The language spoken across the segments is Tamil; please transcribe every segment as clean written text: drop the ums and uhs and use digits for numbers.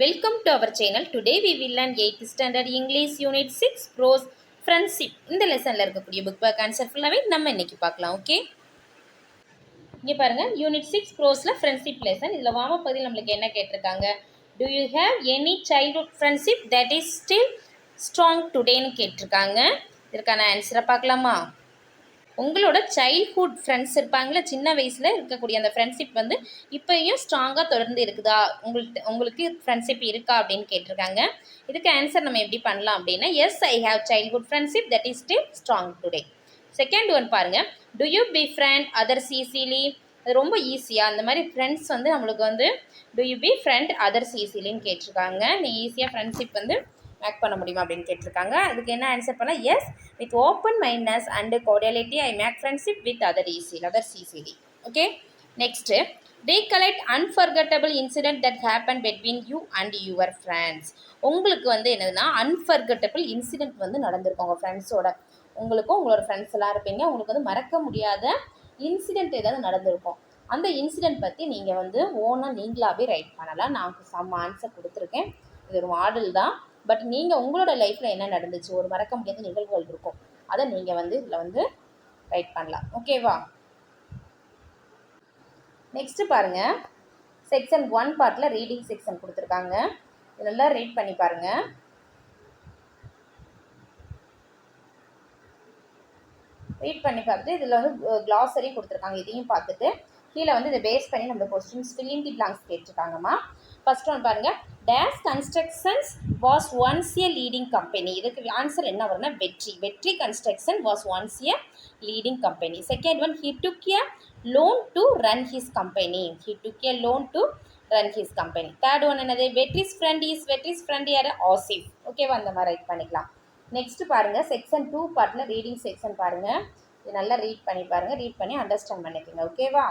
Welcome to our channel. Today we will learn 8th standard English Unit 6 Prose Friendship. இந்த லெசன்ல இருக்கக்கூடிய புக் பேக் ஆன்சர் ஃபுல்லாவே நம்ம இன்னைக்கு பார்க்கலாம். ஓகே, இங்க பாருங்க, யூனிட் 6 ப்ரோஸ்ல ஃப்ரெண்ட்ஷிப் லெசன். இதுல வாம பகுதியில் நம்மளுக்கு என்ன கேட்டிருக்காங்க? Do you have any childhood friendship that is still strong today ன்னு கேட்டிருக்காங்க. இதற்கான ஆன்சரை பார்க்கலாமா? உங்களோட சைல்ட்ஹுட் ஃப்ரெண்ட்ஸ் இருப்பாங்களே, சின்ன வயசில் இருக்கக்கூடிய அந்த ஃப்ரெண்ட்ஷிப் வந்து இப்போயும் ஸ்ட்ராங்காக தொடர்ந்து இருக்குதா, உங்களுக்கு ஃப்ரெண்ட்ஷிப் இருக்கா அப்படின்னு கேட்டிருக்காங்க. இதுக்கு ஆன்சர் நம்ம எப்படி பண்ணலாம் அப்படின்னா, yes I have childhood friendship that is still strong today. Second one பாருங்கள், do you befriend others easily. அது ரொம்ப ஈஸியாக அந்த மாதிரி ஃப்ரெண்ட்ஸ் வந்து நம்மளுக்கு வந்து do you befriend others ஈஸிலின்னு கேட்டிருக்காங்க. நீ ஈஸியாக ஃப்ரெண்ட்ஷிப் வந்து மேக் பண்ண முடியுமா அப்படின்னு கேட்டிருக்காங்க. அதுக்கு என்ன ஆன்சர் பண்ணலாம், yes with open mindness and cordiality I make friendship with others easily. Okay, next recollect unforgettable incident that happened between you and your friends. உங்களுக்கு வந்து என்னதுன்னா unforgettable incident வந்து நடந்திருக்கும் உங்கள் ஃப்ரெண்ட்ஸோட. உங்களுக்கும் உங்களோட ஃப்ரெண்ட்ஸ் எல்லாம் இருப்பீங்க, உங்களுக்கு வந்து மறக்க முடியாத இன்சிடெண்ட் ஏதாவது நடந்திருக்கும். அந்த இன்சிடெண்ட் பற்றி நீங்கள் வந்து ஓனாக நீங்களாகவே ரைட் பண்ணலாம். நான் சம் ஆன்சர் கொடுத்துருக்கேன். இது ஒரு மாடல் தான். பட் நீங்கள் உங்களோட லைஃப்பில் என்ன நடந்துச்சு, ஒரு மறக்க முடியாத நிகழ்வுகள் இருக்கும், அதை நீங்கள் வந்து இதில் வந்து ரைட் பண்ணலாம். ஓகேவா? நெக்ஸ்ட்டு பாருங்கள், செக்ஷன் 1 பார்ட்டில் ரீடிங் செக்ஷன் கொடுத்துருக்காங்க. இதெல்லாம் ரீட் பண்ணி பாருங்கள். ரீட் பண்ணி பார்த்துட்டு இதில் வந்து க்ளாஸரி கொடுத்துருக்காங்க. இதையும் பார்த்துட்டு கீழே வந்து இதை பேஸ் பண்ணி நம்ம கொஸ்டின்ஸ் ஃபில்லிங் தி பிளாங்க்ஸ் கேட்டிருக்காங்கம்மா. ஃபர்ஸ்ட் ஒன் பாருங்கள், dash constructions was once a leading company. இதுக்கு ஆன்சர் என்ன வரும்னா Vetri construction was once a leading company. Second one, he took a loan to run his company. Third one என்னது, வெற்றிஸ் ஃப்ரெண்ட் யார், ஆசிஃப். ஓகேவா? அந்த மாதிரி ரைட் பண்ணிக்கலாம். நெக்ஸ்ட் பாருங்க, செக்ஷன் 2 பார்ட்ல ரீடிங் செக்ஷன் பாருங்க. இது நல்லா ரீட் பண்ணி பாருங்க, ரீட் பண்ணி அண்டர்ஸ்டாண்ட் பண்ணிக்கோங்க. ஓகேவா?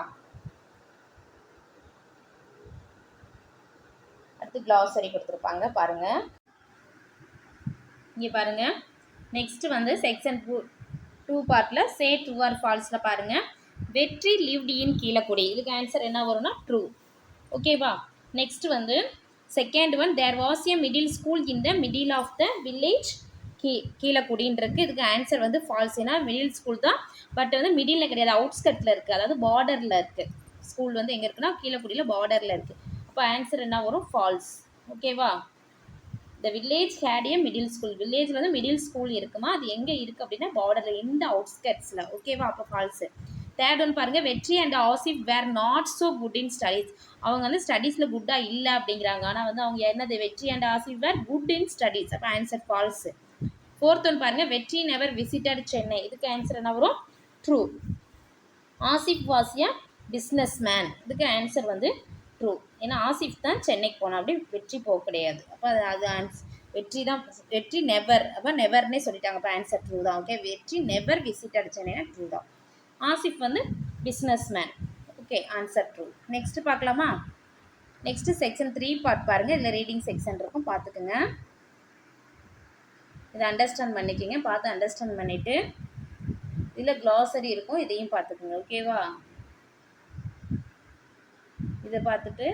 அடுத்து க்ளாஸரி கொடுத்துருப்பாங்க பாருங்க. இங்கே பாருங்க, நெக்ஸ்ட் வந்து செக்ஷன் 2 பார்ட்ல சே ட்ரூ ஆர் ஃபால்ஸ்ல பாருங்க, வெற்றி லிவ்ட் இன் கீழக்குடி. இதுக்கு ஆன்சர் என்ன வரும்னா ட்ரூ. ஓகேவா? நெக்ஸ்ட் வந்து second one, there was a middle school in the middle of the village கீழக்குடின்னு. இதுக்கு ஆன்சர் வந்து ஃபால்ஸ். ஏன்னா மிடில் ஸ்கூல் தான், பட் வந்து மிடில் கிடையாது, அவுட்ஸ்கட்டில் இருக்குது, அதாவது பார்டரில் இருக்குது. ஸ்கூல் வந்து எங்கே இருக்குன்னா கீழக்குடியில் பார்டரில் இருக்குது. அப்போ ஆன்சர் என்ன வரும், ஃபால்ஸ். ஓகேவா? The village had a middle school. வில்லேஜில் வந்து மிடில் ஸ்கூல் இருக்குமா, அது எங்கே இருக்குது அப்படின்னா பார்டரில், இந்த அவுட்ஸ்கட்ஸில். ஓகேவா? அப்போ ஃபால்ஸு. தேர்ட் ஒன் பாருங்கள், வெற்றி and Asif where not so good in studies. அவங்க வந்து ஸ்டடீஸில் குட்டாக இல்லை அப்படிங்கிறாங்க. ஆனால் வந்து அவங்க என்னது, Vetri and Asif were good in studies. அப்போ ஆன்சர் ஃபால்ஸு. ஃபோர்த் ஒன் பாருங்கள், வெற்றி நெவர் விசிட்டட் சென்னை. இதுக்கு ஆன்சர் என்ன வரும், true. Asif was a business man. இதுக்கு ஆன்சர் வந்து ட்ரூ. ஏன்னா ஆசிஃப் தான் சென்னைக்கு போனால், அப்படி வெற்றி போக கிடையாது. அப்போ அது வெற்றி தான், வெற்றி நெவர், அப்போ நெவர்னே சொல்லிட்டாங்க. அப்போ ஆன்சர் ட்ரூ தான். ஓகே, வெற்றி நெவர் விசிட்டட் சென்னைனா ட்ரூ தான். ஆசிஃப் வந்து business man. Okay, answer true. Next பார்க்கலாமா? நெக்ஸ்ட் செக்ஷன் 3 பார்ட் பாருங்கள். இதில் ரீடிங் செக்ஷன் இருக்கும், பார்த்துக்குங்க. இதை அண்டர்ஸ்டாண்ட் பண்ணிக்கோங்க. பார்த்து அண்டர்ஸ்டாண்ட் பண்ணிவிட்டு இதில் க்ளாஸரி இருக்கும், இதையும் பார்த்துக்குங்க. ஓகேவா? இதை பார்த்துட்டு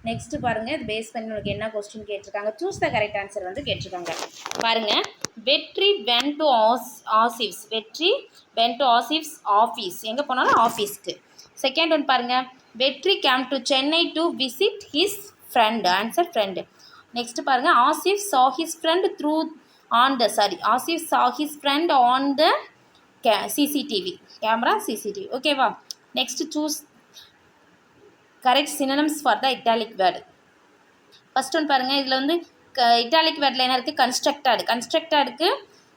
நெக்ஸ்ட்டு பாருங்கள், இது பேஸ் பண்ணி உங்களுக்கு என்ன கொஸ்டின் கேட்டிருக்காங்க, சூஸ் த கரெக்ட் ஆன்சர் வந்து கேட்டிருக்காங்க. பாருங்கள், வெற்றி வென் டு ஆசிஃப்ஸ். வெற்றி வென் டு ஆசிஃப்ஸ் ஆஃபீஸ். எங்கே போனாலும் ஆஃபீஸ்க்கு. செகண்ட் ஒன் பாருங்கள், Vetri came to Chennai to visit his friend. Answer friend. Next பாருங்கள், Asif saw his friend through Asif saw his friend on the CCTV. Camera CCTV. ஓகேவா? Next choose correct synonyms for the italic word. First one பாருங்கள், இதில் வந்து இட்டாலிக் வேர்டில் என்ன இருக்குது, கன்ஸ்ட்ரக்டடுக்கு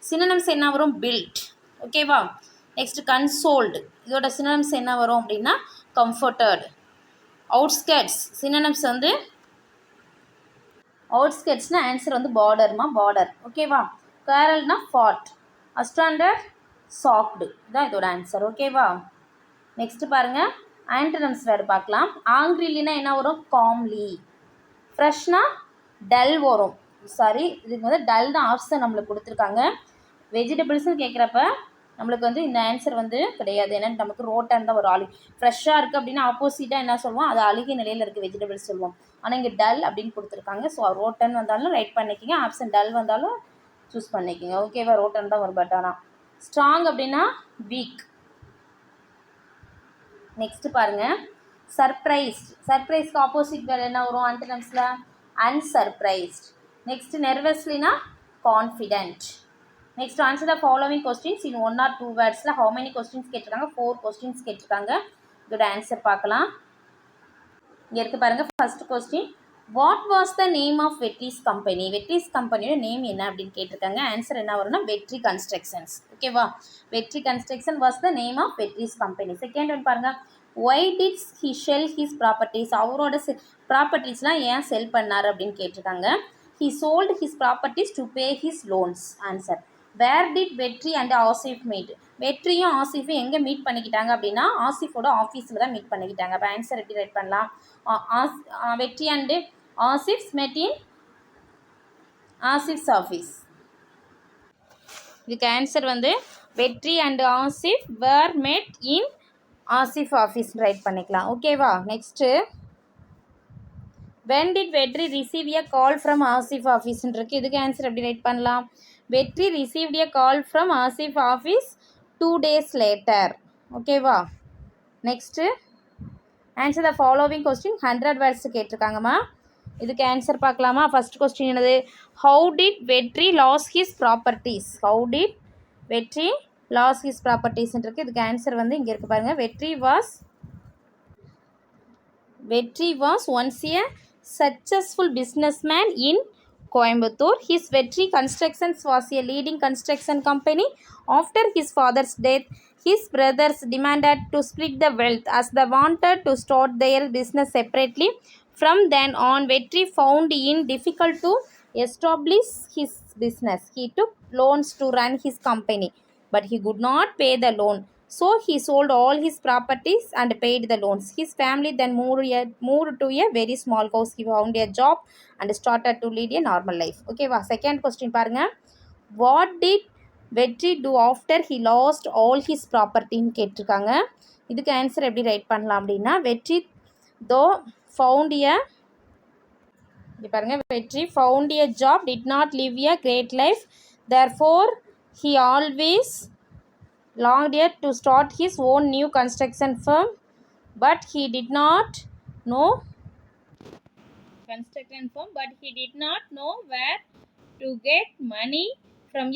சினோனிம்ஸ் என்ன வரும், பில்ட். ஓகேவா? நெக்ஸ்ட் கன்சோல்டு, இதோட சினோனிம்ஸ் என்ன வரும் அப்படின்னா கம்ஃபர்டட். அவுட்ஸ்கட்ஸ் சினோனிம்ஸ் வந்து அவுட்ஸ்கட்ஸ்னால் ஆன்சர் வந்து பார்டர்மா, பார்டர். ஓகேவா? கேரல்னா ஃபாட். அஸ்டாண்டர்ட் சாக்டு. இதுதான் இதோட ஆன்சர். ஓகேவா? நெக்ஸ்ட் பாருங்கள், ஆன்டனம்ஸ் வேர்டு பார்க்கலாம். ஆங்க்ரிலினா என்ன வரும், காம்லி. ஃப்ரெஷ்னா டல் வரும். சாரி, இதுக்கு வந்து டல் தான் ஆப்ஷன் நம்மளுக்கு கொடுத்துருக்காங்க. வெஜிடபிள்ஸ்னு கேட்குறப்ப நம்மளுக்கு வந்து இந்த ஆன்சர் வந்து கிடையாது. ஏன்னா நமக்கு ரோட்டன் தான் ஒரு ஃப்ரெஷ்ஷாக இருக்குது அப்படின்னா ஆப்போசிட்டாக என்ன சொல்லுவோம், அது அழுகிய நிலையில் இருக்குது வெஜிடபிள்ஸ் சொல்லுவோம். ஆனால் இங்கே டல் அப்படின்னு கொடுத்துருக்காங்க. ஸோ ரோட்டன் வந்தாலும் ரைட் பண்ணிக்கிங்க, ஆப்ஷன் டல் வந்தாலும் சூஸ் பண்ணிக்கிங்க. ஓகேவா, ரோட்டன் தான் வரும். பட் ஆனால் ஸ்ட்ராங் அப்படின்னா வீக். நெக்ஸ்ட் பாருங்க, சர்ப்ரைஸ்ட். சர்ப்ரைஸ்க்கு ஆப்போசிட் வேறு என்ன வரும் ஆன்டனம்ஸில்? அன்சர்ப்ரைஸ்ட். நெக்ஸ்ட் நெர்வஸ்லினா confident. Next answer the following questions in 1 or 2 வேர்ட்ஸில். ஹவு மெனி கொஸ்டின்ஸ் கேட்டிருக்காங்க? 4 கொஸ்டின்ஸ் கேட்டிருக்காங்க. இதோட ஆன்சர் பார்க்கலாம். இங்கே இருக்குது பாருங்கள். First question, what was the name of Vetri's company? Vetri's கம்பெனியோட நேம் என்ன அப்படின்னு கேட்டிருக்காங்க. ஆன்சர் என்ன வரும்னா வெட்ரி கன்ஸ்ட்ரக்ஷன்ஸ். ஓகேவா, Vetri construction was the name of Vetri's company. Second one பாருங்கள், why did he sell his properties? அவரோட ப்ராப்பர்ட்டிஸ்லாம் ஏன் செல் பண்ணார் அப்படின்னு கேட்டிருக்காங்க. He sold his properties to pay his loans. Answer, where did Vetri and Asif meet? வெற்றியும் ஆசிஃபும் எங்கே மீட் பண்ணிக்கிட்டாங்க அப்படின்னா ஆசிஃபோட ஆஃபீஸில் தான் மீட் பண்ணிக்கிட்டாங்க. அப்போ ஆன்சர் எப்படி ரைட் பண்ணலாம்? Vetri and Asif's met in Asif's office. இதுக்கு ஆன்சர் வந்து Vetri and Asif were met in Asif office write பண்ணிக்கலாம். ஓகேவா. Next, when did Vetri receive a call from Asif ஆஃபீஸ்ன்னு இருக்கு. இதுக்கு ஆன்சர் எப்படி ரைட் பண்ணலாம்? வெற்றி received a call from Asif office 2 days later. ஓகேவா. Next, answer the following question. 100 words கேட்டிருக்காங்கம்மா. இதுக்கு ஆன்சர் பார்க்கலாமா? ஃபர்ஸ்ட் கொஸ்டின் என்னது? How did Vetri lose his properties? How did Vetri lose his ப்ராப்பர்ட்டிஸ்ன்னு இருக்குது. இதுக்கு ஆன்சர் வந்து இங்கே இருக்குது பாருங்கள். Vetri was once a successful businessman in Coimbatore. His Vetri Constructions was a leading construction company. After his father's death, his brothers demanded to split the wealth as they wanted to start their business separately. From then on, Vetri found it difficult to establish his business. He took loans to run his company, but he could not pay the loan. So he sold all his properties and paid the loans. His family then moved to a very small house. He found a job and started to lead a normal life. Okay, second question பாருங்க. What did Vetri do after he lost all his property ன்னு கேட்டிருக்காங்க. இதுக்கு ஆன்சர் எப்படி ரைட் பண்ணலாம் அப்படின்னா, வெற்றி though found a பாருங்க, வெற்றி found a job, did not live a great life. Therefore, he always longed to start his own new construction firm, but he did not know where to get money from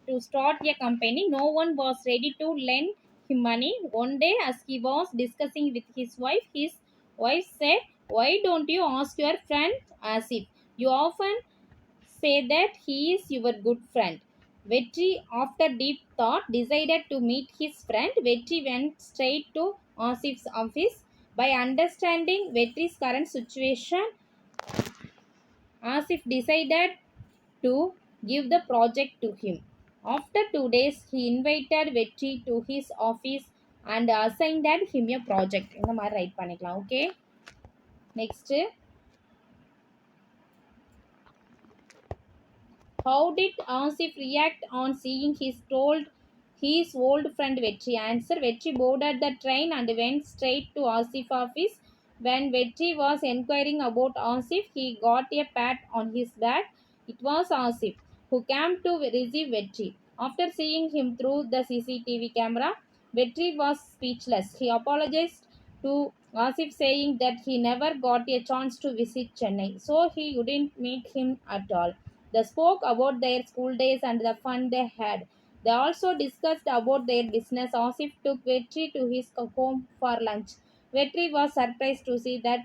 to start a company. No one was ready to lend him money. One day, as he was discussing with his wife said, "Why don't you ask your friend Asif? You often say that he is your good friend." Vetri, after deep thought, decided to meet his friend. Vetri went straight to Asif's office. By understanding Vetri's current situation, Asif decided to give the project to him. After 2 days, he invited Vetri to his office and assigned him a project. இந்த மாதிரி ரைட் பண்ணிக்கலாம். Okay, next, how did Asif react on seeing his old friend Vetri? Answer, Vetri boarded the train and went straight to Asif's office. When Vetri was inquiring about Asif, he got a pat on his back. It was Asif who came to receive Vetri. After seeing him through the CCTV camera, Vetri was speechless. He apologized to Asif, saying that he never got a chance to visit Chennai, so he wouldn't meet him at all. They spoke about their school days and the fun they had. They also discussed about their business. Asif took Vetri to his home for lunch. Vetri was surprised to see that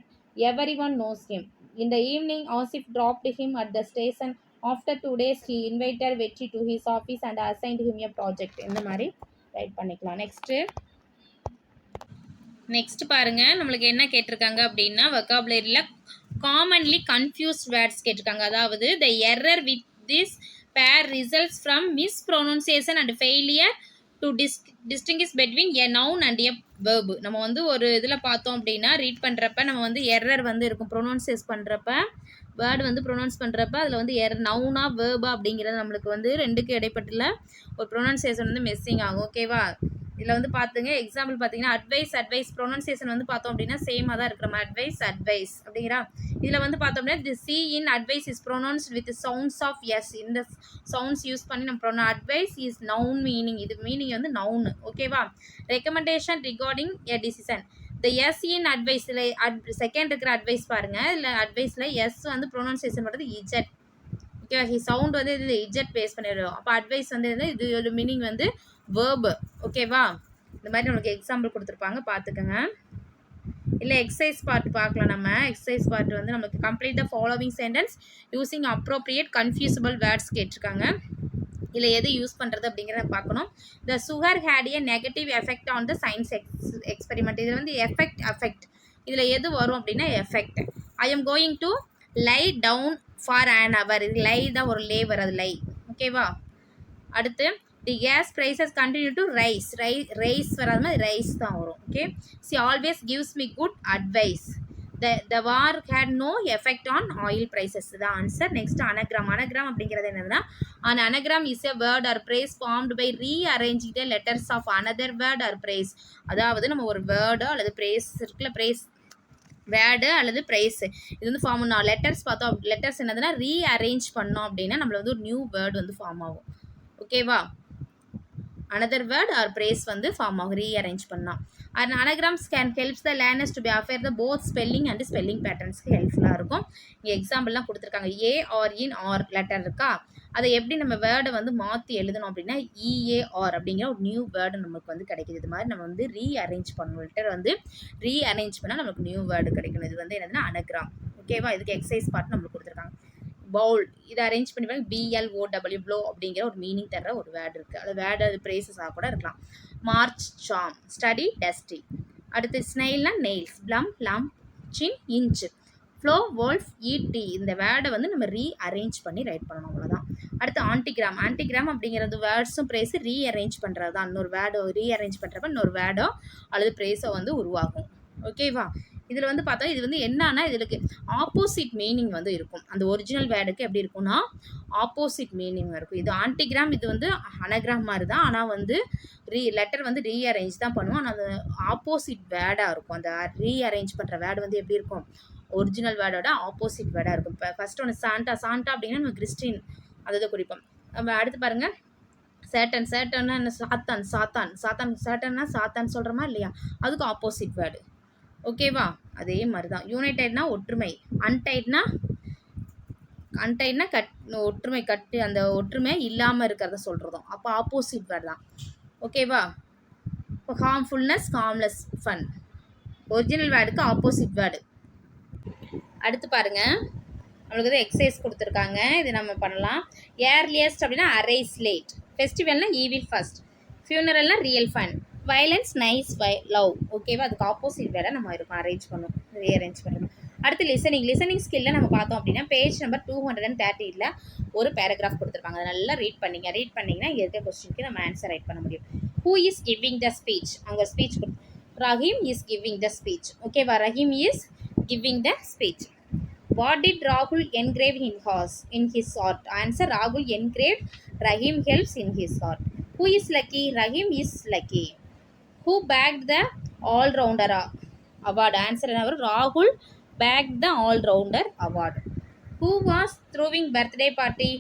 everyone knows him. In the evening, Asif dropped him at the station. After 2 days, he invited Vetri to his office and assigned him a project. இந்த மாதிரி ரைட் பண்ணிக்கலாம். நெக்ஸ்ட் பாருங்க, நம்மளுக்கு என்ன கேட்டிருக்காங்க அப்படின்னா, வொக்காபுலரியில் காமன்லி கன்ஃபியூஸ்ட் வேர்ட்ஸ் கேட்டிருக்காங்க. அதாவது the error with this pair results from mispronunciation and failure to distinguish between a noun and a verb. நம்ம வந்து ஒரு இதில் பார்த்தோம் அப்படின்னா, ரீட் பண்ணுறப்ப நம்ம வந்து எரர் வந்து இருக்கும். ப்ரொனவுன்சியேட் பண்ணுறப்ப வேர்டு வந்து ப்ரொனவுன்ஸ் பண்ணுறப்ப அதில் வந்து நவுனா வேர்பா அப்படிங்கிறது நம்மளுக்கு வந்து ரெண்டுக்கு இடைப்பட்டுல ஒரு ப்ரொனன்சியேஷன் வந்து மிஸ்ஸிங் ஆகும். ஓகேவா? இதில் வந்து பார்த்துங்க எக்ஸாம்பிள் பார்த்தீங்கன்னா அட்வைஸ் ப்ரொனன்சியேஷன் வந்து பார்த்தோம் அப்படின்னா சேமாக தான் இருக்கிற மாதிரி அட்வைஸ் அப்படிங்கிறா. இதில் வந்து பார்த்தோம் அப்படின்னா the C in advice is pronounced with sounds of S. இந்த சவுண்ட்ஸ் யூஸ் பண்ணி நம்ம அட்வைஸ் இஸ் நவுன் மீனிங். இது மீனிங் வந்து நவுன். ஓகேவா? Recommendation regarding a decision. இந்த எஸ் இன் அட்வைஸில் செகண்ட் இருக்கிற அட்வைஸ் பாருங்கள். இல்லை அட்வைஸில் எஸ் வந்து ப்ரொனன்சியேஷன் பண்ணுறது இஜெட். ஓகேவா? சவுண்ட் வந்து இது இஜெட் பேஸ் பண்ணிடுவோம். அப்போ அட்வைஸ் வந்து இது ஒரு மீனிங் வந்து வேர்பு. ஓகேவா? இந்த மாதிரி நம்மளுக்கு எக்ஸாம்பிள் கொடுத்துருப்பாங்க, பார்த்துக்கோங்க. இல்லை எக்ஸசைஸ் பார்ட் பார்க்கலாம். நம்ம எக்ஸசைஸ் பார்ட் வந்து நமக்கு complete the following sentence using appropriate confusable words கேட்டிருக்காங்க. இதில் எது யூஸ் பண்ணுறது அப்படிங்கிறத பார்க்கணும். The sugar had a negative effect on the science experiment. இதில் வந்து எஃபெக்ட் இதில் எது வரும் அப்படின்னா effect. I am going to lie down for an hour. இது லை தான் ஒரு லே வராது, லை. ஓகேவா? அடுத்து the gas prices continue to rise வராது மாதிரி ரைஸ் தான் வரும். Okay. She always gives me good advice. The war had no effect on oil prices தான் ஆன்சர். நெக்ஸ்ட் அனகிராம் அப்படிங்கிறது என்னதுன்னா an anagram is a word or phrase formed by rearranging the letters of another word or phrase. அதாவது நம்ம ஒரு வேர்டோ அல்லது ப்ரேஸ் இருக்குல்ல, ப்ரேஸ் வேர்டு அல்லது ப்ரைஸ் இது வந்து ஃபார்ம் பண்ணோம். லெட்டர்ஸ் பார்த்தோம். லெட்டர்ஸ் என்னதுன்னா ரீஅரேஞ்ச் பண்ணோம் அப்படின்னா நம்மள வந்து ஒரு நியூ வேர்டு வந்து ஃபார்ம் ஆகும். ஓகேவா? another word or phrase வந்து ஃபார்ம் ஆகும் ரீஅரேஞ்ச் பண்ணால். And anagrams can helps the learners to be aware the both spelling and spelling பேட்டர்ன்ஸ்க்கு ஹெல்ப்ஃபுல்லாக இருக்கும். இங்கே எக்ஸாம்பிள்லாம் கொடுத்துருக்காங்க. A R in R letter இருக்கா, அதை எப்படி நம்ம வேர்டை வந்து மாற்றி எழுதணும் அப்படின்னா இஏஆர் அப்படிங்கிற ஒரு நியூ வேர்டு நமக்கு வந்து கிடைக்கிது. இது மாதிரி நம்ம வந்து ரீஅரேஞ்ச் பண்ணணும். லெட்டர் வந்து ரீஅரேஞ்ச் பண்ணால் நமக்கு நியூ வேர்டு கிடைக்கணும். இது வந்து என்னதுன்னா அனகிராம். ஓகேவா? இதுக்கு எக்ஸசைஸ் பார்ட் நம்மளுக்கு கொடுத்துருக்காங்க. பவுல் இதை அரேஞ்ச் பண்ணி பாருங்க. BLOW ப்ளோ அப்படிங்கிற ஒரு மீனிங் தர ஒரு வேர்டு இருக்குது. அது வேர்டு அது ப்ரேசஸாக கூட இருக்கலாம். மார்ச் சாம், ஸ்டடி டஸ்டி. அடுத்து ஸ்னைல்னா நெயில்ஸ், ப்ளம் லம், சின் இன்ச், ஃப்ளோ வோல்ஃப் ஈடி. இந்த வேர்டை வந்து நம்ம ரீஅரேஞ்ச் பண்ணி ரைட் பண்ணணும், அவ்வளோதான். அடுத்து ஆன்டிகிராம் அப்படிங்கிறது வேர்ட்ஸும் ப்ரேஸும் ரீஅரேஞ்ச் பண்ணுறது தான். இன்னொரு வேர்டோ ரீஅரேஞ்ச் பண்ணுறப்ப இன்னொரு வேர்டோ அல்லது ப்ரேஸோ வந்து உருவாகும். ஓகேவா? இதில் வந்து பார்த்தா இது வந்து என்னன்னா இதுக்கு ஆப்போசிட் மீனிங் வந்து இருக்கும். அந்த ஒரிஜினல் வேர்டுக்கு எப்படி இருக்கும்னா ஆப்போசிட் மீனிங் இருக்கும். இது ஆன்டிகிராம், இது வந்து அனகிராம் மாதிரி தான். ஆனால் வந்து லெட்டர் வந்து ரீஅரேஞ்ச் தான் பண்ணுவோம். ஆனால் அது ஆப்போசிட் வேர்டாக இருக்கும். அந்த ரீஅரேஞ்ச் பண்ணுற வேர்டு வந்து எப்படி இருக்கும், ஒரிஜினல் வேர்டோட ஆப்போசிட் வேர்டாக இருக்கும். இப்போ ஃபஸ்ட்டு ஒன்று சாண்டா அப்படின்னா நம்ம கிறிஸ்டின் அதை குறிப்போம். நம்ம அடுத்து பாருங்கள் சேட்டன்னா என்ன, சேட்டன்னா சாத்தான் சொல்கிறோமா இல்லையா, அதுக்கு ஆப்போசிட் வேர்டு. ஓகேவா? அதே மாதிரி தான். யூனைடெட்னா ஒற்றுமை, அன்டைட்னா ஒற்றுமை கட்டு, அந்த ஒற்றுமை இல்லாமல் இருக்கிறத சொல்கிறதும். அப்போ ஆப்போசிட் வேர்டு தான். ஓகேவா? இப்போ ஹார்ம்ஃபுல்னஸ், ஹார்ம்லெஸ், ஃபன் ஒரிஜினல் வேர்டுக்கு ஆப்போசிட் வேர்டு. அடுத்து பாருங்கள், நம்மளுக்கு வந்து எக்ஸசைஸ் கொடுத்துருக்காங்க. இது நம்ம பண்ணலாம். ஏர்லியஸ்ட் அப்படின்னா அரைஸ் லேட், ஃபெஸ்டிவல்னா ஈவில் ஃபர்ஸ்ட், ஃபியூனரல்னா real fun, violence nice love. ஓகேவா? அதுக்கு ஆப்போசிட் வேர்டை நம்ம இருக்கும் அரேஞ்ச் பண்ணணும், ரீஅரேஞ்ச் பண்ணணும். அடுத்து லிசனிங் ஸ்கில்ல நம்ம பார்த்தோம் அப்படின்னா பேஜ் நம்பர் 230 ஒரு பேராகிராஃப் கொடுத்துருப்பாங்க. அதை நல்லா ரீட் பண்ணிங்கன்னா இங்கே இருக்க கொஸ்டினுக்கு நம்ம ஆன்சர் ரைட் பண்ண முடியும். Who is giving the speech? அவங்க speech Rahim is giving the speech. ஓகேவா? Rahim is giving the speech. What did Rahul engrave in his heart? Answer: Rahul engraved. Rahim helps in his heart. Who is lucky? Rahim is lucky. Who bagged the all-rounder award? Answer: Rahul bagged the all-rounder award. Who was throwing birthday party?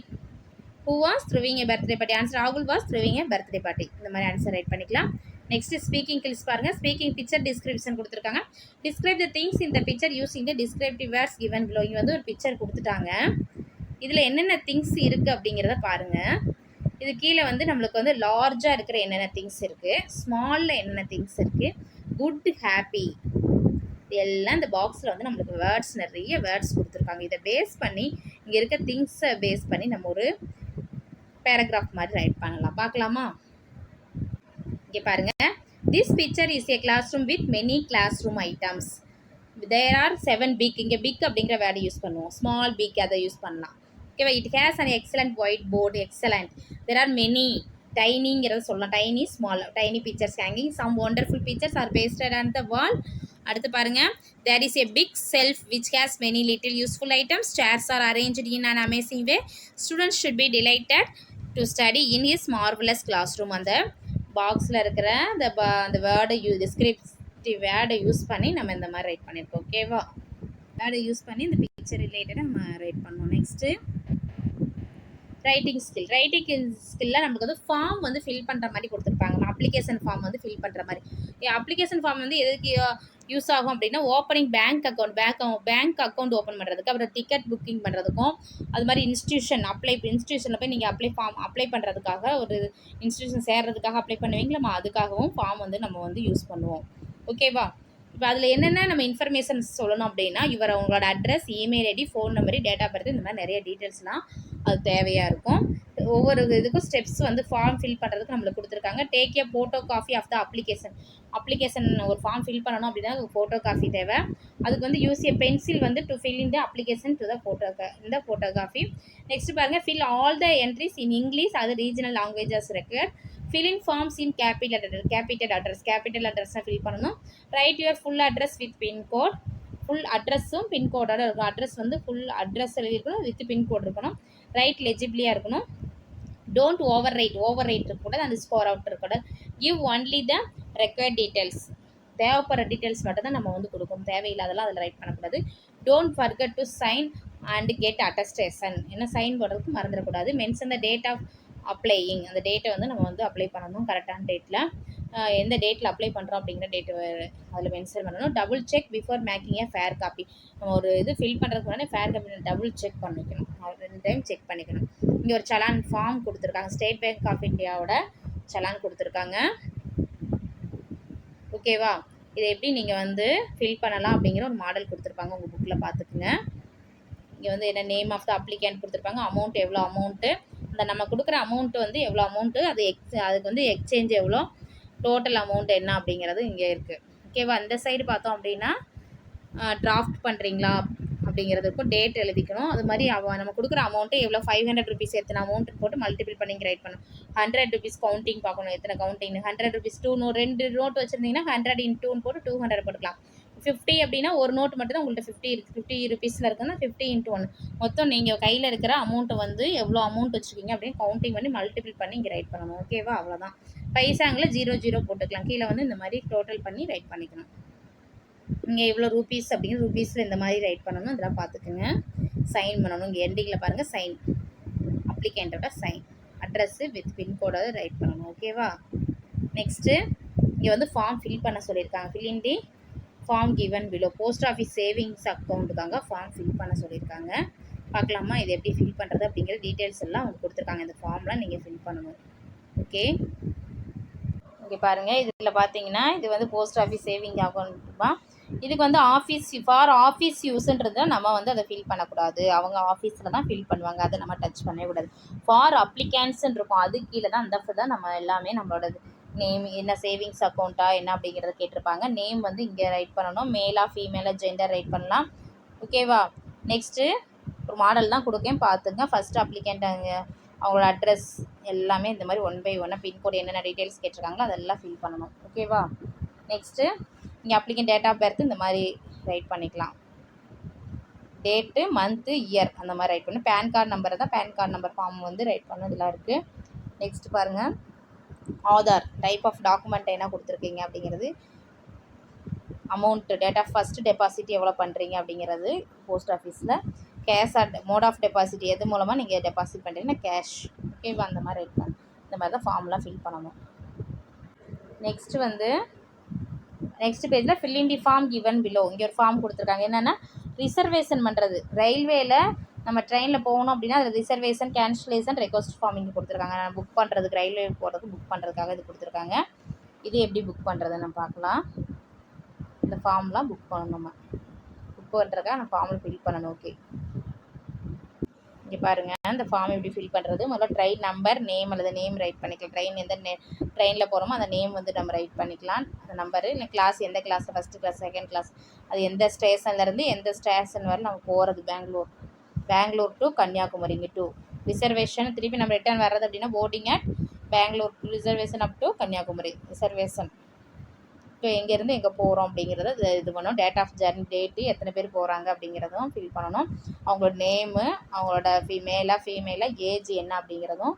Who was throwing a birthday party? Answer: Rahul was throwing a birthday party. இந்த மாதிரி ஆன்சர் ரைட் பண்ணிக்கலாம். நெக்ஸ்ட் ஸ்பீக்கிங் கில்ஸ் பாருங்க. ஸ்பீக்கிங் பிக்சர் டிஸ்கிரிப்ஷன் கொடுத்துருக்காங்க. Describe the things in the picture using the descriptive words given below. இங்கே வந்து ஒரு பிக்சர் கொடுத்துட்டாங்க. இதில் என்னென்ன திங்ஸ் இருக்குது அப்படிங்கிறத பாருங்கள். இது கீழே வந்து நம்மளுக்கு வந்து லார்ஜாக இருக்கிற என்னென்ன திங்ஸ் இருக்குது, ஸ்மாலில் என்னென்ன திங்ஸ் இருக்குது, குட், ஹாப்பி, எல்லாம் இந்த பாக்ஸில் வந்து நம்மளுக்கு வேர்ட்ஸ் நிறைய வேர்ட்ஸ் கொடுத்துருக்காங்க. இதை பேஸ் பண்ணி இங்கே இருக்க திங்ஸை பேஸ் பண்ணி நம்ம ஒரு பேராகிராஃப் மாதிரி ரைட் பண்ணலாம். பார்க்கலாமா? இங்கே பாருங்கள். This picture is a classroom with many classroom items. There are 7 big. இங்கே பிக் அப்படிங்கிற வேர்டு யூஸ் பண்ணுவோம். ஸ்மால் பிக் அதை யூஸ் பண்ணலாம். ஓகேவா? It has an excellent whiteboard. Excellent. There are many. டைனிங்கிறத சொல்லலாம். Tiny, small. Tiny pictures hanging. Some wonderful pictures are pasted on the wall அடுத்து பாருங்க, there is a big shelf which has many little useful items. Chairs are arranged in an amazing way. Students should be delighted to study in his marvelous classroom. அந்த பாக்ஸில் இருக்கிற அந்த வேர்டை டிஸ்கிரிப்டிவ் வேர்டை யூஸ் பண்ணி நம்ம இந்த மாதிரி ரைட் பண்ணியிருக்கோம். ஓகேவா? வேர்டை யூஸ் பண்ணி இந்த பிக்சர் ரிலேட்டடாக நம்ம ரைட் பண்ணுவோம். நெக்ஸ்ட்டு ரைட்டிங் ஸ்கில்ல நமக்கு வந்து ஃபார்ம் வந்து ஃபில் பண்ணுற மாதிரி கொடுத்துருப்பாங்க. அப்ளிகேஷன் ஃபார்ம் வந்து ஃபில் பண்ணுற மாதிரி. அப்ளிகேஷன் ஃபார்ம் வந்து எதுக்கு யூஸ் ஆகும் அப்படின்னா, ஓப்பனிங் பேங்க் அக்கௌண்ட் ஓப்பன் பண்ணுறதுக்கு, அப்புறம் டிக்கெட் புக்கிங் பண்ணுறதுக்கும், அது மாதிரி இன்ஸ்டியூஷனில் போய் நீங்கள் அப்ளை பண்ணுறதுக்காக, ஒரு இன்ஸ்டியூஷன் சேர்றதுக்காக அப்ளை பண்ணுவீங்களா, அதுக்காகவும் ஃபார்ம் வந்து நம்ம வந்து யூஸ் பண்ணுவோம். ஓகேவா? இப்போ அதில் என்னென்ன நம்ம இன்ஃபர்மேஷன்ஸ் சொல்லணும் அப்படின்னா, உங்களோட address, email ID, phone number, date of birth, இந்த மாதிரி நிறைய டீட்டெயில்ஸ்லாம் அது தேவையாக இருக்கும். ஒவ்வொரு இதுக்கும் ஸ்டெப்ஸ் வந்து ஃபார்ம் ஃபில் பண்ணுறதுக்கு நம்மளுக்கு கொடுத்துருக்காங்க. Take a photocopy of the application ஒரு ஃபார்ம் ஃபில் பண்ணணும் அப்படின்னா ஃபோட்டோ காஃபி தேவை. அதுக்கு வந்து யூஸ் ஏ பென்சில் வந்து to fill in the application to the photocopy. Next பாருங்கள், fill all the entries in English அது regional languages required. Fill in forms in capital address fill பண்ணணும். Write your full address with pincode. Full அட்ரஸும் பின்கோடோட இருக்கும். அட்ரஸ் வந்து ஃபுல் அட்ரஸ் எழுதிருக்கணும், வித் பின்கோட் இருக்கணும். ரைட் லெஜிபிளியாக இருக்கணும். டோன்ட் ஓவர் ரைட் இருக்கக்கூடாது, அந்த ஸ்கோர் அவுட் இருக்கக்கூடாது. Give only the required details. தேவைப்படுற டீட்டெயில்ஸ் மட்டும் தான் நம்ம வந்து கொடுக்கணும், தேவையில்லாதெல்லாம் அதில் ரைட் பண்ணக்கூடாது. Don't forget to sign and get attestation. ஏன்னா சைன் போடுறதுக்கு மறந்துடக்கூடாது. Mention the date of applying. அந்த டேட்டை வந்து நம்ம வந்து அப்ளை பண்ணணும், கரெக்டான டேட்டில். எந்த டேட்டில் அப்ளை பண்ணுறோம் அப்படிங்கிற டேட்டு அதில் மென்ஷன் பண்ணணும். Double check before making a fair copy. நம்ம ஒரு இது ஃபில் பண்ணுறதுக்கு முன்னாடி ஃபேர் காப்பி டபுள் செக் பண்ணிக்கணும், 2 டைம் செக் பண்ணிக்கணும். இங்கே ஒரு சலான் ஃபார்ம் கொடுத்துருக்காங்க. ஸ்டேட் பேங்க் ஆஃப் இந்தியாவோட சலான் கொடுத்துருக்காங்க. ஓகேவா? இதை எப்படி நீங்கள் வந்து ஃபில் பண்ணலாம் அப்படிங்கிற ஒரு மாடல் கொடுத்துருப்பாங்க, உங்கள் புக்கில் பார்த்துக்குங்க. இங்கே வந்து என்ன நேம் ஆஃப் த அப்ளிகேண்ட் கொடுத்துருப்பாங்க, அமௌண்ட் எவ்வளோ அமௌண்ட்டு, அந்த நம்ம கொடுக்குற அமௌண்ட்டு வந்து எவ்வளோ அமௌண்ட்டு, அதுக்கு வந்து எக்ஸ்சேஞ்ச் எவ்வளோ, டோட்டல் அமௌண்ட் என்ன அப்படிங்கிறது இங்கே இருக்குது. ஓகேவா? இந்த சைடு பார்த்தோம் அப்படின்னா டிராஃப்ட் பண்ணுறீங்களா அப்படிங்கிறது இருக்கும், டேட் எழுதிக்கணும். அது மாதிரி நம்ம கொடுக்குற அமௌண்ட்டு எவ்வளோ, 500 ருபீஸ் எத்தனை அமௌண்ட் போட்டு மல்டிபிள் பண்ணி ரைட் பண்ணணும். 100 ருபீஸ் கவுண்டிங் பார்க்கணும், எத்தனை கவுண்டிங். 100 ருபீஸ் 2 நோட் வச்சுருந்தீங்கன்னா 100 × 2 போட்டு 200 போட்டுக்கலாம். 50 அப்படின்னா ஒரு நோட் மட்டும் தான் உங்கள்கிட்ட 50 ருபீஸில் இருக்குன்னா 50 × 1. மொத்தம் நீங்கள் கையில் இருக்கிற அமௌண்ட்டை வந்து எவ்வளோ அமௌண்ட் வச்சுருக்கீங்க அப்படின்னு கவுண்டிங் பண்ணி மல்டிபிள் பண்ணி இங்கே ரைட் பண்ணணும். ஓகேவா? அவ்வளோதான். பைசாங்கில் 00 போட்டுக்கலாம். கீழே வந்து இந்த மாதிரி டோட்டல் பண்ணி ரைட் பண்ணிக்கணும். இங்கே இவ்வளோ ரூபீஸ் அப்படிங்கிற ரூபீஸில் இந்த மாதிரி ரைட் பண்ணணும். இதெல்லாம் பார்த்துக்குங்க. சைன் பண்ணணும். இங்கே எண்டிங்கில் பாருங்கள், சைன், அப்ளிகேண்டோட சைன், அட்ரஸ்ஸு வித் பின்கோடோட ரைட் பண்ணணும். ஓகேவா? நெக்ஸ்ட்டு இங்கே வந்து ஃபார்ம் ஃபில் பண்ண சொல்லியிருக்காங்க. Fill in the form given below. Post office savings அக்கௌண்ட்டுக்காக ஃபார்ம் ஃபில் பண்ண சொல்லியிருக்காங்க. பார்க்கலாமா இது எப்படி ஃபில் பண்ணுறது அப்படிங்கிற டீட்டெயில்ஸ் எல்லாம் அவங்க கொடுத்துருக்காங்க. இந்த ஃபார்ம்லாம் நீங்கள் ஃபில் பண்ணணும். ஓகே, இங்கே பாருங்கள், இதில் பார்த்தீங்கன்னா இது வந்து போஸ்ட் ஆஃபீஸ் சேவிங் அக்கௌண்ட்டுமா. இதுக்கு வந்து ஆஃபீஸ் யூஸுன்றது நம்ம வந்து அதை ஃபில் பண்ணக்கூடாது, அவங்க ஆஃபீஸில் தான் ஃபில் பண்ணுவாங்க, அதை நம்ம டச் பண்ணக்கூடாது. ஃபார் அப்ளிகேன்ஸ்ன்னு இருக்கும், அது கீழே தான் அந்த தான் நம்ம எல்லாமே நம்மளோட நேம் என்ன சேவிங்ஸ் அக்கௌண்ட்டா என்ன அப்படிங்கிறத கேட்டிருப்பாங்க. நேம் வந்து இங்கே ரைட் பண்ணணும், மேலா ஃபீமேலா ஜெண்டர் ரைட் பண்ணலாம். ஓகேவா? நெக்ஸ்ட்டு ஒரு மாடல் தான் கொடுக்கேன் பார்த்துங்க. ஃபஸ்ட்டு அப்ளிகேண்ட் அவங்களோட அட்ரஸ் எல்லாமே இந்த மாதிரி 1 by 1 பின்கோடு என்னென்ன டீட்டெயில்ஸ் கேட்டிருக்காங்களோ அதெல்லாம் ஃபில் பண்ணணும். ஓகேவா? நெக்ஸ்ட்டு இங்கே அப்ளிகேண்ட் டேட் ஆஃப் பர்த் இந்த மாதிரி ரைட் பண்ணிக்கலாம். டேட்டு, மந்த்து, இயர் அந்த மாதிரி ரைட் பண்ணணும். பேன் கார்டு நம்பரை தான் பேன் கார்டு நம்பர் ஃபார்ம் வந்து ரைட் பண்ணணும். இதெல்லாம் இருக்குது. நெக்ஸ்ட்டு பாருங்கள், ஆதார் டைப் ஆஃப் டாக்குமெண்ட் என்ன கொடுத்துருக்கீங்க அப்படிங்கிறது, amount, date of first deposit எவ்வளோ பண்ணுறீங்க அப்படிங்கிறது போஸ்ட் ஆஃபீஸில், கேஷ் மோட் ஆஃப் டெபாசிட் எது மூலமாக நீங்கள் டெபாசிட் பண்ணுறீங்கன்னா கேஷ். ஓகேவா? அந்த மாதிரி ரைட் பண்ணணும். இந்த மாதிரி தான் ஃபார்ம்லாம் ஃபில் பண்ணணும். நெக்ஸ்ட் பேஜில் fill in the form given below. இங்கே ஒரு ஃபார்ம் கொடுத்துருக்காங்க. என்னென்னா ரிசர்வேஷன் பண்ணுறது. ரயில்வேயில் நம்ம ட்ரெயினில் போகணும் அப்படின்னா அதில் ரிசர்வேஷன், கேன்சலேஷன், ரெக்வஸ்ட் ஃபார்ம் இங்கே கொடுத்துருக்காங்க. நான் புக் பண்ணுறதுக்கு, ரயில்வே போகிறதுக்கு புக் பண்ணுறதுக்காக இது கொடுத்துருக்காங்க. இது எப்படி புக் பண்ணுறதுன்னு நம்ம பார்க்கலாம். இந்த ஃபார்ம்லாம் புக் பண்ணணும். நம்ம புக் பண்ணுறதுக்காக அந்த ஃபார்மில் ஃபில் பண்ணணும். ஓகே, இங்கே பாருங்கள், இந்த ஃபார்ம் எப்படி ஃபில் பண்ணுறது. முதல்ல ட்ரெயின் நம்பர், நேம் அல்லது நேம் ரைட் பண்ணிக்கலாம். ட்ரெயினில் போகிறோமோ அந்த நேம் வந்து நம்ம ரைட் பண்ணிக்கலாம், அந்த நம்பரு. இல்லை கிளாஸ், எந்த class, first class, second class, அது எந்த ஸ்டேஷன்லேருந்து எந்த ஸ்டேஷன் வரை நம்ம போகிறது. பெங்களூர் டு கன்னியாகுமரி, இங்கே டு ரிசர்வேஷன். திருப்பி நம்ம ரிட்டர்ன் வர்றது அப்படின்னா boarding at Bangalore to reservation up to Kanyakumari reservation. இப்போ எங்கேருந்து எங்கே போகிறோம் அப்படிங்கிறத இது பண்ணணும். டேட் ஆஃப் ஜர்னி, டேட்டு, எத்தனை பேர் போகிறாங்க அப்படிங்கிறதும் ஃபில் பண்ணணும். அவங்களோட நேமு, அவங்களோட ஃபீமேலாக ஏஜ் என்ன அப்படிங்கிறதும்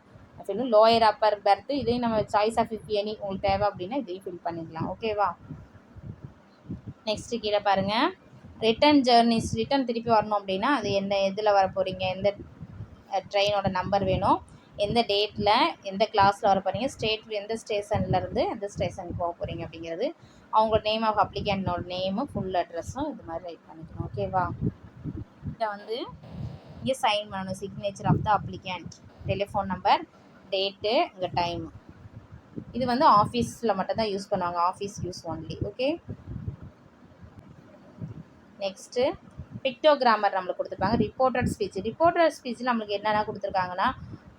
ஃபில். லோயர் அப்பர் பர்த், இதையும் நம்ம சாய்ஸ் ஆஃப் இஃப் எனி உங்களுக்கு தேவை அப்படின்னா இதையும் ஃபில் பண்ணிக்கலாம். ஓகேவா? நெக்ஸ்ட்டு கீழே பாருங்கள், ரிட்டன் ஜேர்னிஸ். ரிட்டன் திருப்பி வரணும் அப்படின்னா அது என்ன, எதில் வர போகிறீங்க, எந்த ட்ரெயினோட நம்பர் வேணும், எந்த டேட்டில் எந்த கிளாஸில் வர போகிறீங்க, எந்த ஸ்டேஷன்லேருந்து எந்த ஸ்டேஷனுக்கு போக போகிறீங்க அப்படிங்கிறது, அவங்களோட நேம் ஆஃப் அப்ளிகேண்டோட நேமு, ஃபுல் அட்ரஸும் இது மாதிரி ரைட் பண்ணிக்கணும். ஓகேவா? இதை வந்து இங்கே சைன் பண்ணணும். Signature of the applicant, telephone number, date, இங்கே டைமு. இது வந்து ஆஃபீஸில் மட்டும்தான் யூஸ் பண்ணுவாங்க, office use only. Okay. Next pictogram நம்மளுக்கு கொடுத்துருப்பாங்க. ரிப்போர்ட்டட் ஸ்பீச்சில் நம்மளுக்கு என்னென்ன கொடுத்துருக்காங்கன்னா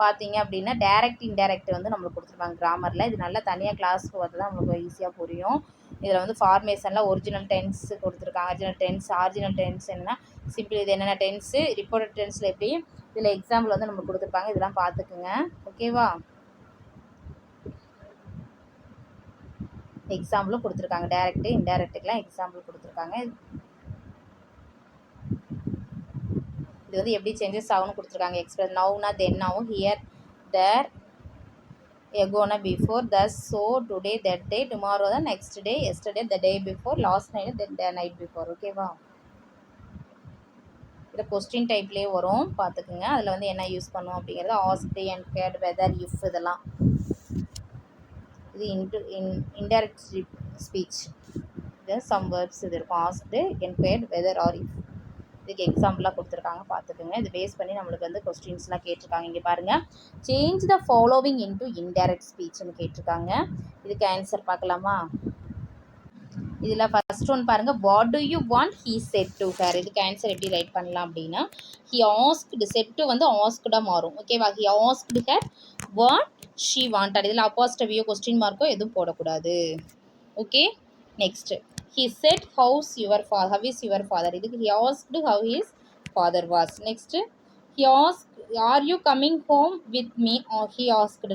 பார்த்தீங்க அப்படின்னா டைரக்ட் இன்டைரக்ட் வந்து நம்மளுக்கு கொடுத்துருப்பாங்க கிராமரில். இது நல்லா தனியாக கிளாஸ் பார்த்து தான் நம்மளுக்கு ஈஸியாக புரியும். இதில் வந்து ஃபார்மேஷனில் ஒரிஜினல் டென்ஸ் கொடுத்துருக்காங்க. ஆரிஜினல் டென்ஸ் என்ன, சிம்பிள், இது என்னென்ன டென்ஸு, ரிப்போர்ட்டட் டென்ஸில் எப்படி, இதில் எக்ஸாம்பிள் வந்து நம்மளுக்கு கொடுத்துருப்பாங்க. இதெல்லாம் பார்த்துக்குங்க. ஓகேவா? எக்ஸாம்பிளும் கொடுத்துருக்காங்க. டைரக்ட்டு இன்டைரக்ட்டுக்கெலாம் எக்ஸாம்பிள் கொடுத்துருக்காங்க. இது வந்து எப்படி சேஞ்சஸ் ஆகும்னு கொடுத்துருக்காங்க. எக்ஸ்பிரஸ் நவுனா தென்னாவும், ஹியர், தேர், எகோனா before, thus, so, today, that day, tomorrow தான், next day, yesterday, the day before, last night, the night before. ஓகேவா? இதில் கொஸ்டின் டைப்லேயே வரும், பார்த்துக்குங்க. அதில் வந்து என்ன யூஸ் பண்ணுவோம் அப்படிங்கிறது ஆஸ்க்டு, என்கொயர்டு, வெதர், இஃப், இதெல்லாம். இது இன்டைரக்ட் ஸ்பீச். இது சம் வேர்ட்ஸ் இது இருக்கும். Asked, enquired, whether or if. இதுக்கு எக்ஸாம்பிளாக கொடுத்துருக்காங்க, பார்த்துக்குங்க. இது பேஸ் பண்ணி நம்மளுக்கு வந்து கொஸ்டின்ஸ்லாம் கேட்டிருக்காங்க. இங்கே பாருங்கள், change the following into indirect ஸ்பீச்னு கேட்டிருக்காங்க. இதுக்கு ஆன்சர் பார்க்கலாமா? இதில் ஃபர்ஸ்ட் ஒன் பாருங்கள், what do you want, he said to her. இதுக்கு ஆன்சர் எப்படி ரைட் பண்ணலாம் அப்படின்னா, ஹி ஆஸ்க்டு, செட் டு வந்து ஆஸ்க்டாக மாறும். ஓகேவா? He asked her what she wanted. இதில் அப்போஸ்ட்ரோஃபியோ கொஸ்டின் மார்க்கோ எதுவும் போடக்கூடாது. Okay. Next, he said how is your father. இதுக்கு he asked how his father was. next he asked, are you coming home with me, or he asked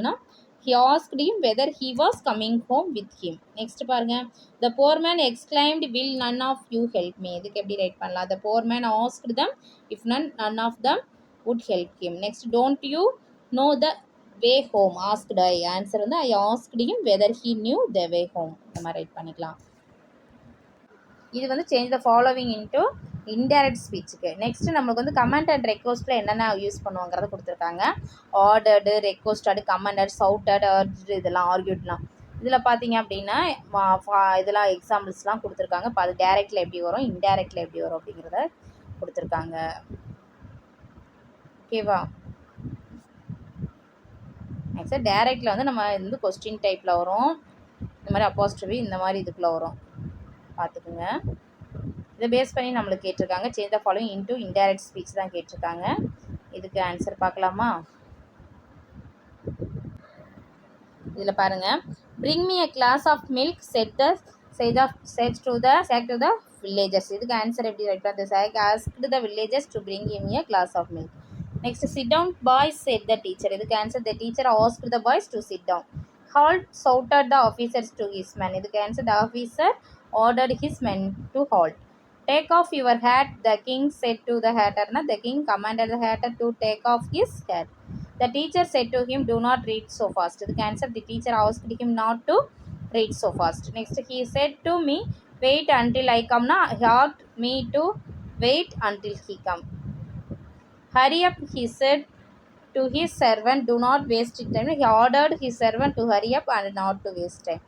him whether he was coming home with him. next பாருங்க, the poor man exclaimed, will none of you help me. இதுக்கு எப்படி ரைட் பண்ணலாம்? the poor man asked them if none of them would help him. next, don't you know the way home, asked I. Answer வந்து I asked him whether he knew the way home. இந்த மாதிரி ரைட் பண்ணிக்கலாம். இது வந்து change the following into indirect ஸ்பீச்சுக்கு. நெக்ஸ்ட்டு நம்மளுக்கு வந்து கமெண்ட் அண்ட் ரெக்வஸ்ட்டில் என்னென்ன யூஸ் பண்ணுவாங்கிறத கொடுத்துருக்காங்க. Ordered, requested, commanded, shouted, urged, இதெல்லாம் ஆர்கியூட்லாம். இதில் பார்த்தீங்க அப்படின்னா இதெல்லாம் எக்ஸாம்பிள்ஸ்லாம் கொடுத்துருக்காங்க. இப்போ அது டைரக்டில் எப்படி வரும், இன்டைரக்டில் எப்படி வரும் அப்படிங்கிறத கொடுத்துருக்காங்க. ஓகேவா? நெக்ஸ்ட்டு டைரக்டில் வந்து நம்ம வந்து கொஸ்டின் டைப்பில் வரும். இந்த மாதிரி அப்போஸ்ட்ரோஃபி இந்த மாதிரி இதுக்குள்ளே வரும், பார்த்துக்குங்க. இதை பேஸ் பண்ணி நம்மளுக்கு கேட்டிருக்காங்க. Change the following into indirect speech தான் கேட்டிருக்காங்க. இதுக்கு ஆன்சர் பார்க்கலாமா? இதில் பாருங்கள், bring me a glass of milk, said to the villagers. இதுக்கு ஆன்சர் எப்படி ரைட் பண்ண, asked the villagers to bring him a glass of milk. next, sit down boys, said the teacher. இதுக்கு answer, the teacher asked the boys to sit down. halt, shouted the officers to his men. இதுக்கு answer, the officer ordered his men to halt. take off your hat, the king said to the hatter. The king commanded the hatter to take off his hat. The teacher said to him, do not read so fast. The answer, the teacher asked him not to read so fast. Next, he said to me, wait until I come. He asked me to wait until he come. Hurry up, he said to his servant, do not waste time. He ordered his servant to hurry up and not to waste time.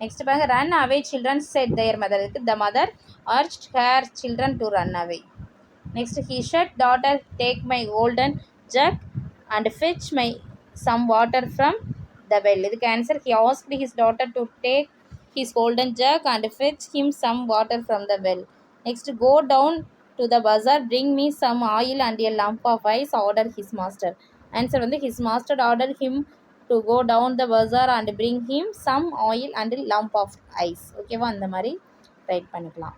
Next, run away, children, said their mother. The mother urged her children to run away. Next, he said, daughter, take my golden jug and fetch me some water from the well. இதுக்கு answer, he asked his daughter to take his golden jug and fetch him some water from the well. Next, go down to the bazaar, bring me some oil and a lump of ice, ordered his master. Answer வந்து, his master ordered him to go down the bazaar and bring him some oil and a lump of ice. ஓகேவா? அந்த மாதிரி ரைட் பண்ணிக்கலாம்.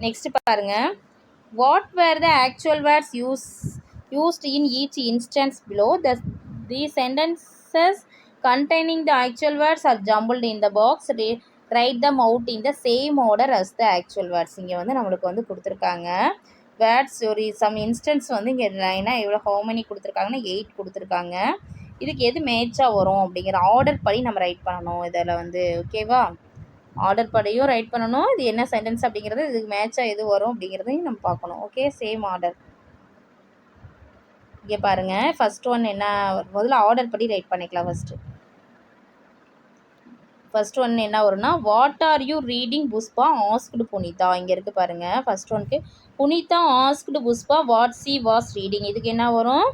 நெக்ஸ்ட் பாருங்க, what were the actual words used in each instance below? These sentences containing the actual words are jumbled in the box. Write them out in the same order as the actual words. இங்கே வந்து நம்மளுக்கு வந்து கொடுத்துருக்காங்க வேர்ட்ஸ் ஒரு சம் இன்ஸ்டன்ஸ் வந்து இங்கே லைனாக எவ்வளோ ஹவு மெனி கொடுத்துருக்காங்கன்னா 8 கொடுத்துருக்காங்க. இதுக்கு எது மேட்சாக வரும் அப்படிங்கிற ஆர்டர் படி நம்ம ரைட் பண்ணணும் இதில் வந்து. ஓகேவா, ஆர்டர் படியும் ரைட் பண்ணணும். இது என்ன சென்டென்ஸ் அப்படிங்கிறது இதுக்கு மேட்சாக எது வரும் அப்படிங்கிறதையும் நம்ம பார்க்கணும். Okay, same order. இங்கே பாருங்கள், ஃபஸ்ட் ஒன் என்ன, முதல்ல ஆர்டர் படி ரைட் பண்ணிக்கலாம். ஃபஸ்ட் ஒன் என்ன வரும்னா, what are you reading Pushpa asked Punitha. இங்கே இருக்குது பாருங்கள். ஃபஸ்ட் ஒனுக்கு Punitha asked Pushpa what she was reading. இதுக்கு என்ன வரும்,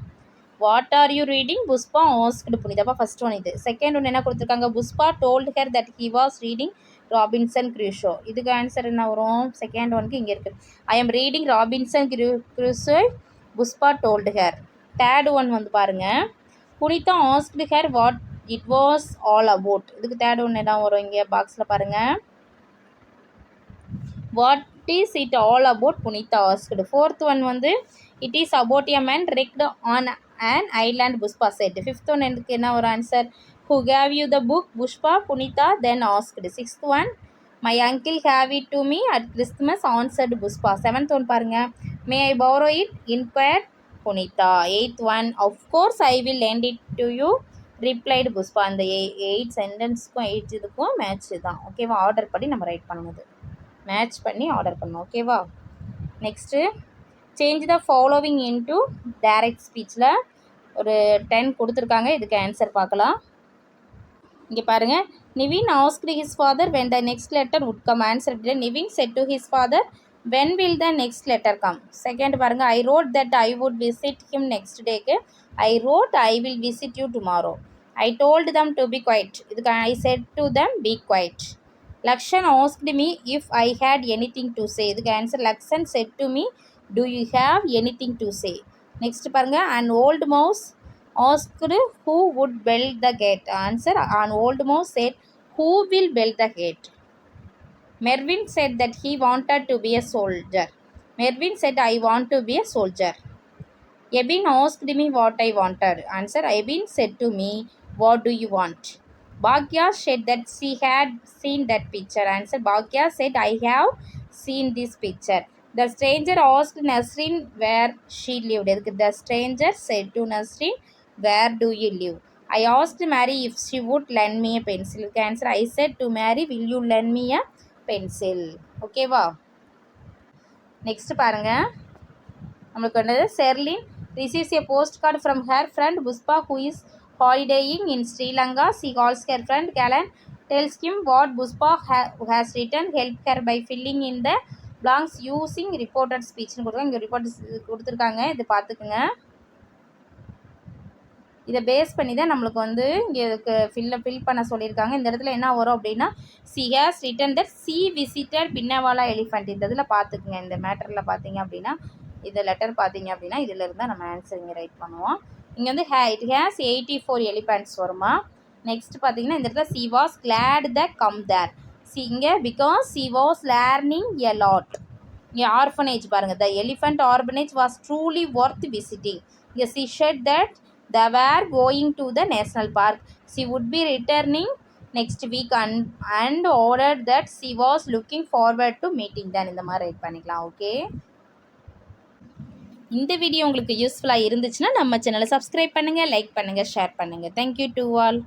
what are you reading Pushpa asked புனிதாப்பா ஃபஸ்ட் ஒன் இது. செகண்ட் ஒன் என்ன கொடுத்துருக்காங்க, Pushpa told her that he was reading Robinson Crusoe. இதுக்கு ஆன்சர் என்ன வரும், செகண்ட் ஒனுக்கு இங்கே இருக்குது, I am reading Robinson Crusoe Pushpa told her. Third one வந்து பாருங்கள், Punitha asked her what it was all about. இதுக்கு தேர்ட் ஒன் என்ன வரும், இங்கே பாக்ஸில் பாருங்கள், what is it all about Punitha asked. Fourth one வந்து it is about a man wrecked on an island Pushpa said. Fifth one எனக்கு என்ன ஒரு answer, who gave you the book Pushpa Punitha then asked. Sixth one my uncle gave it to me at Christmas answered Pushpa. Seventh one பாருங்கள், may I borrow it inquired Punitha. Eight one of course I will lend it to you replied Pushpa. அந்த 8 சென்டென்ஸ்க்கும் 8 இதுக்கும் மேட்ச் தான். ஓகேவா, ஆர்டர் படி நம்ம ரைட் பண்ணுவது, மேட்ச் பண்ணி ஆர்டர் பண்ணணும். ஓகேவா, next change the following into direct ஸ்பீச்சில் ஒரு 10 கொடுத்துருக்காங்க. இதுக்கு ஆன்சர் பார்க்கலாம். இங்கே பாருங்கள், Nivin asked his father when the next letter would come. Answer எப்படி, Nivin said to his father when will the next letter come. Second பாருங்கள், I wrote that I would visit him next டேக்கு, I wrote I will visit you tomorrow. I told them to be quiet. இதுக்கு ஐ செட் டு தம் பி quiet. Lakshan asked me if I had anything to say. இதுக்கு answer, Lakshan said to me do you have anything to say. next பாருங்க, an old mouse asked who would build the gate. answer, an old mouse said who will build the gate. Mervin said that he wanted to be a soldier. Mervin said I want to be a soldier. Ebin asked me what I wanted. answer, Ebin said to me what do you want. Bhagya said that she had seen that picture. answer, Bhagya said I have seen this picture. The stranger asked Nasreen where she lived. The stranger said to Nasreen, where do you live? I asked Mary if she would lend me a pencil. Answer, I said to Mary, will you lend me a pencil. Okay வா, நெக்ஸ்ட் பாருங்க, நம்மளுக்கு வந்து Sherlin receives a postcard from her friend Pushpa who is holidaying in Sri Lanka. She calls her friend Kalan, tells him what Pushpa has written, help her by filling in the blanks using reported speech. இங்கே ரிப்போர்ட் கொடுத்துருக்காங்க, இது பார்த்துக்குங்க. இதை பேஸ் பண்ணி தான் நம்மளுக்கு வந்து இங்கே ஃபில் பண்ண சொல்லியிருக்காங்க. இந்த இடத்துல என்ன வரும் அப்படின்னா, she has written that she visited Pinnawala elephant. இந்த இதில் பார்த்துக்குங்க, இந்த மேட்டரில் பார்த்தீங்க அப்படின்னா, இந்த லெட்டர் பார்த்தீங்க அப்படின்னா இதில் இருந்தால் நம்ம ஆன்சர் இங்கே ரைட் பண்ணுவோம். இங்கே வந்து இட் ஹேஸ் 84 எலிஃபண்ட்ஸ் வருமா. நெக்ஸ்ட் பார்த்தீங்கன்னா இந்த இடத்துல she was glad that come there. இங்கே because she was learning a lot. இங்கே ஆர்ஃபனேஜ் பாருங்கள், the elephant orphanage was truly worth visiting. இங்கே she said that they were going to the national park. She would be returning next week and ordered that she was looking forward to meeting them. இந்த மாதிரி ரைட் பண்ணிக்கலாம். ஓகே, இந்த வீடியோ உங்களுக்கு யூஸ்ஃபுல்லாக இருந்துச்சுன்னா நம்ம சேனலை சப்ஸ்கிரைப் பண்ணுங்கள், லைக் பண்ணுங்கள், ஷேர் பண்ணுங்கள். Thank you to all.